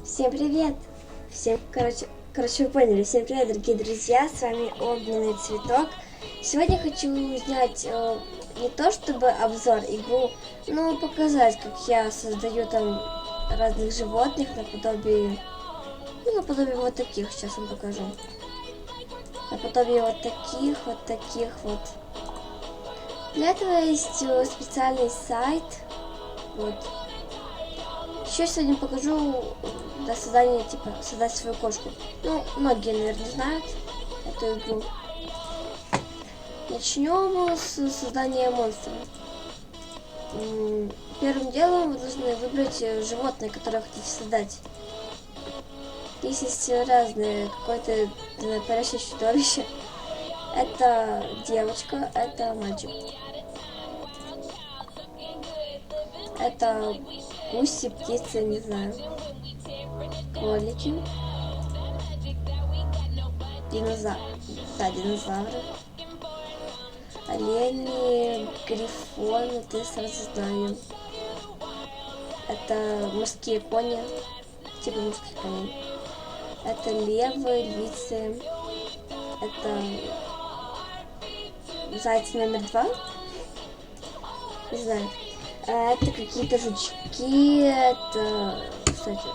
Всем привет! Короче, вы поняли. Всем привет, дорогие друзья, с вами Огненный Цветок. Сегодня хочу снять не то чтобы обзор игру, но показать, как я создаю там разных животных наподобие вот таких. Сейчас вам покажу. Наподобие вот таких вот. Для этого есть специальный сайт. Вот. Еще сегодня покажу для создания, создать свою кошку. Ну, многие, наверное, знают эту игру. Начнем с создания монстра. Первым делом вы должны выбрать животное, которое хотите создать. Здесь есть разные, какое-то парящее чудовище. Это девочка, это мальчик. Это гуси, птицы, не знаю. Кролики. Динозавры. Олени, грифоны, ты сразу знаю. Это морские кони, типа морских коней. Это левы, львицы. Это зайцы номер 2. Не знаю. Это какие-то жучки, это, кстати,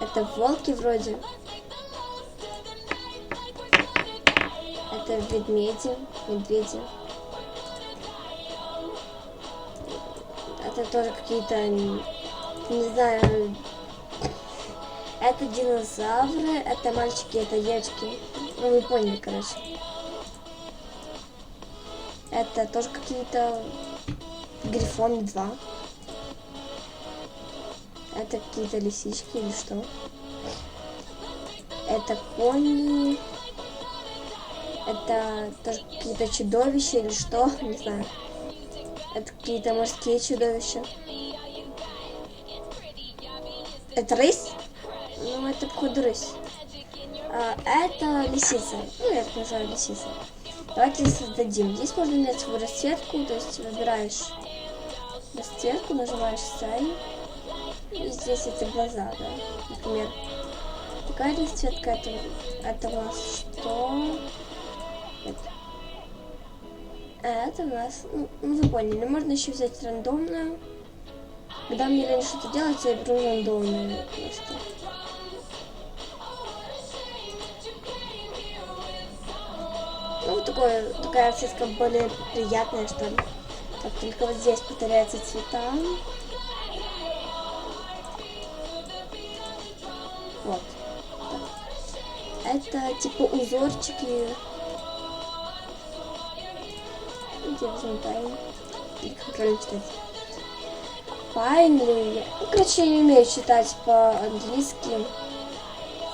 это волки вроде. Это медведи. Это тоже какие-то, не знаю, это динозавры, это мальчики, это девочки. Ну, вы поняли, короче. Это тоже какие-то грифоны 2. Это какие-то лисички или что? Это кони. Это тоже какие-то чудовища или что? Не знаю. Это какие-то морские чудовища. Это рысь? Ну, это походу рысь. Это лисица. Ну, я так называю лисица. Давайте создадим. Здесь можно менять свою расцветку, то есть выбираешь расцветку, нажимаешь Sign. И здесь это глаза, да. Например, такая расцветка, это у нас что? Это у нас, ну вы поняли, можно еще взять рандомную. Когда мне лень что-то делать, я беру рандомную просто. Ну, такая расцветка более приятная, что ли. Так, только вот здесь повторяются цвета. Вот. Так. Это типа узорчики. Где возьмем пайн? Или как правильно читать? Пайн или... Ну, короче, я не умею читать по-английски.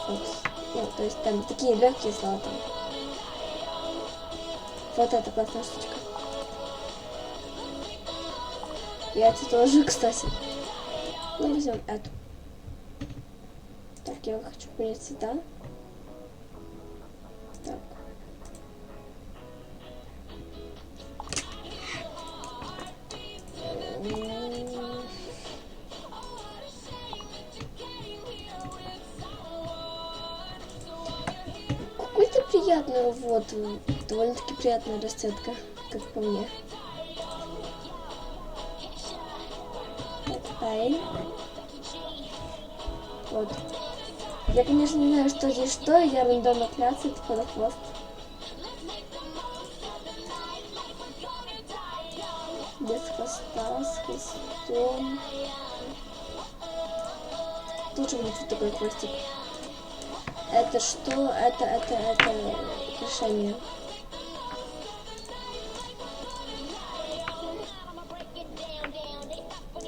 Вот. Ну, то есть там такие легкие слова там. Вот это классная штучка. И это тоже, кстати. Ну, возьмем эту. Так, я хочу поменять цвета. Так. Какой-то приятный, вот, довольно-таки приятная расцветка, как по мне. Вот. Я, конечно, не знаю, что здесь что, я рандомно клацаю, типа на хвост. Без хвоста, с хвостом. Тут же будет вот такой хвостик. Это что? Это украшение.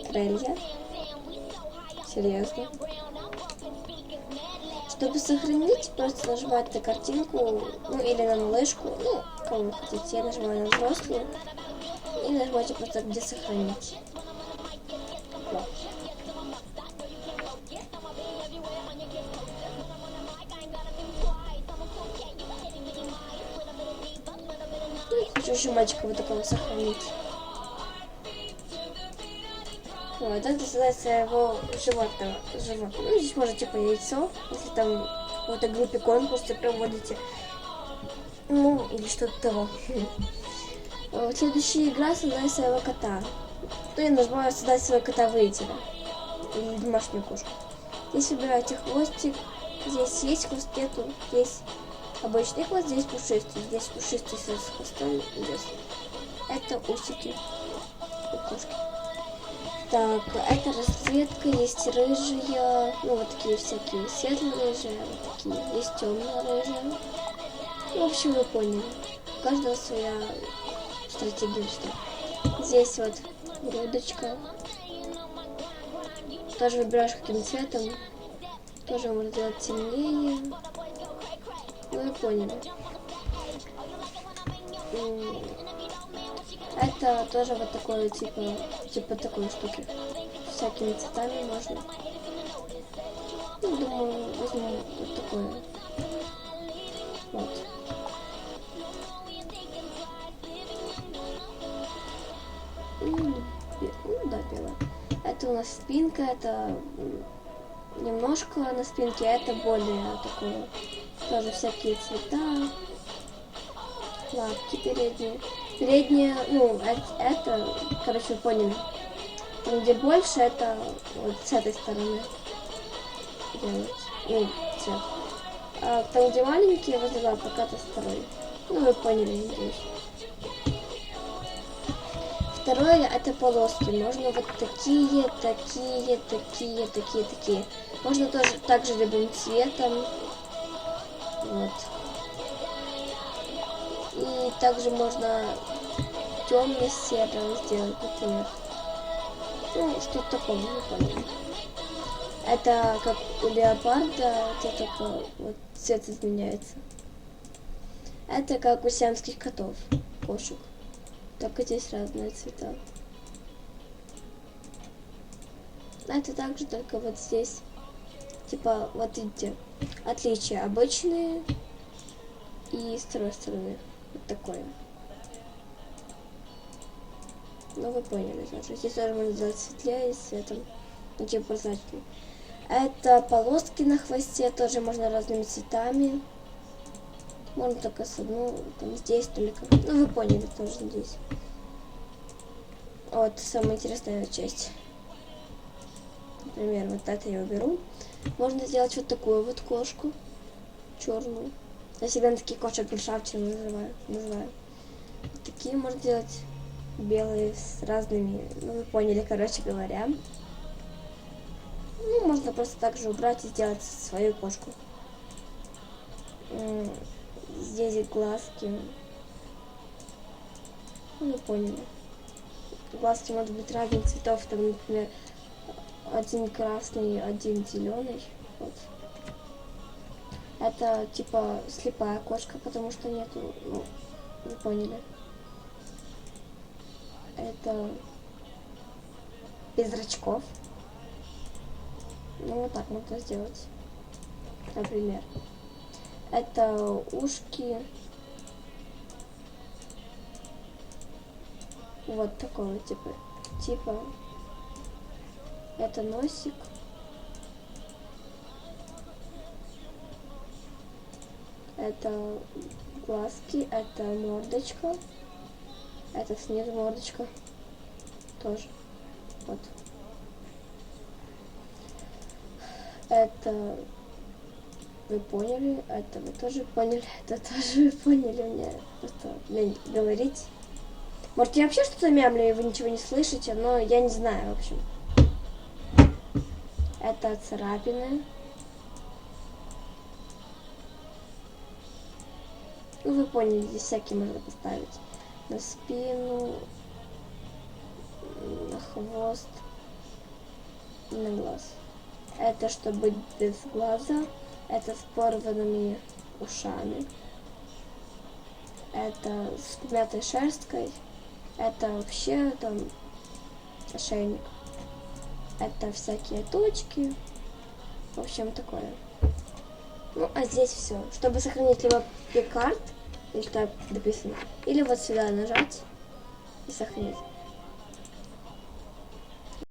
Крылья. Серьезно. Чтобы сохранить, просто нажимать на картинку, ну или на малышку, ну, кого вы хотите. Я нажимаю на взрослую и нажимаете просто где сохранить. Вот. Ну, и хочу еще мальчика вот такого сохранить. Вот, это называется его животного. Ну, здесь можно типа яйцо, если там в какой-то группе конкурсы проводите. Ну, или что-то того. Вот следующая игра «Создай своего кота». Ну, я нажимаю «Создать своего кота выйдера». Или домашнюю кошку. Здесь выбираете хвостик. Здесь есть хвост, нету. Здесь обычный хвост, здесь пушистый. Здесь пушистый с хвостом. Здесь. Это усики у кошки. Так, это расцветка, есть рыжая, ну вот такие всякие светло-рыжие, вот такие, есть темно-рыжие. Ну, в общем, вы поняли. У каждого своя стратегия. Что. Здесь вот грудочка. Тоже выбираешь каким цветом. Тоже можно делать темнее. Ну, вы поняли. Это тоже вот такое, типа такой штуки. Всякими цветами можно. Ну, думаю, возьму вот такое. Вот. Ну да, белое. Это у нас спинка, это немножко на спинке, это более такое. Тоже всякие цвета. Лапки передние. Передние, ну, это, короче, вы поняли. Там, где больше, это вот с этой стороны делать. Ну, цвет. А там, где маленькие, возле лапок, это второй. Ну, вы поняли, надеюсь. Второе, это полоски. Можно вот такие. Можно тоже также любым цветом. Вот. И также можно темно-серым сделать, например. Ну, что-то такое, не понял. Это как у леопарда, это только вот цвет изменяется. Это как у сиамских котов, кошек. Только здесь разные цвета. Это также, только вот здесь. Типа, вот видите, отличия обычные и с второй стороны. Вот такое. Ну, вы поняли тоже. Здесь тоже можно сделать светлее и с цветом. Ну, типа прозрачный. Это полоски на хвосте. Тоже можно разными цветами. Можно только с одной. Там здесь только. Ну, вы поняли тоже здесь. Вот самая интересная часть. Например, вот это я уберу. Можно сделать вот такую вот кошку. Черную. Я всегда на таких кошек гершафтин называю. Вот такие можно делать белые с разными, ну вы поняли, короче говоря. Ну, можно просто также убрать и сделать свою кошку. Здесь глазки. Ну, вы поняли. Глазки могут быть разных цветов. Там, например, один красный, один зеленый. Вот. Это типа слепая кошка, потому что нету, ну, вы поняли. Это без зрачков. Ну, вот так можно сделать. Например. Это ушки. Вот такого типа. Это носик. Это глазки, это мордочка. Это снизу мордочка. Тоже. Вот. Это вы поняли, это вы тоже поняли, это тоже вы поняли. Мне просто лень говорить. Может, я вообще что-то мямлю, и вы ничего не слышите, но я не знаю, в общем. Это царапины. Ну, вы поняли, здесь всякие можно поставить. На спину, на хвост и на глаз. Это чтобы без глаза. Это с порванными ушами. Это с помятой шерсткой. Это вообще там ошейник. Это всякие точки. В общем, такое. Ну, а здесь все. Чтобы сохранить либо пикарт, или так написано, или вот сюда нажать и сохранить.